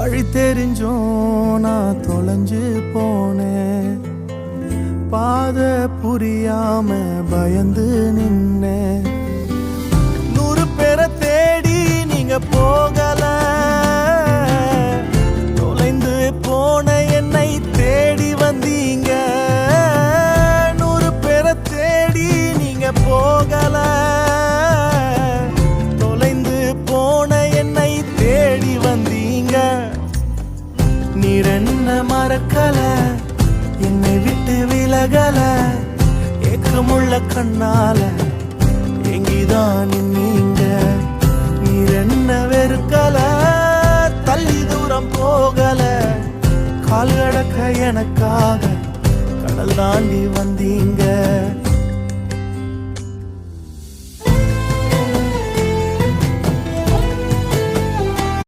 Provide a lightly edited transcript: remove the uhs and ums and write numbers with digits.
வழி தெரிஞ்சும் நான் தொலைஞ்சு போனேன். பாதை புரியாம பயந்து நின்னேன். 100 பேரை தேடி நீங்க போகல, தொலைந்து போன என்னை தேடி வந்தீங்க. 100 பேரை தேடி நீங்க போகல, தொலைந்து போன என்னை தேடி வந்தீங்க. நீர் என்ன மறக்கல, என்னை விட்டு விலகல, ஏக்கமுள்ள கண்ணால எங்கிதான் நீங்க. நீர் என்ன வெறுக்கல, தள்ளி தூரம் போகல, கால் கடக்க எனக்காக கடல் தாண்டி வந்தீங்க.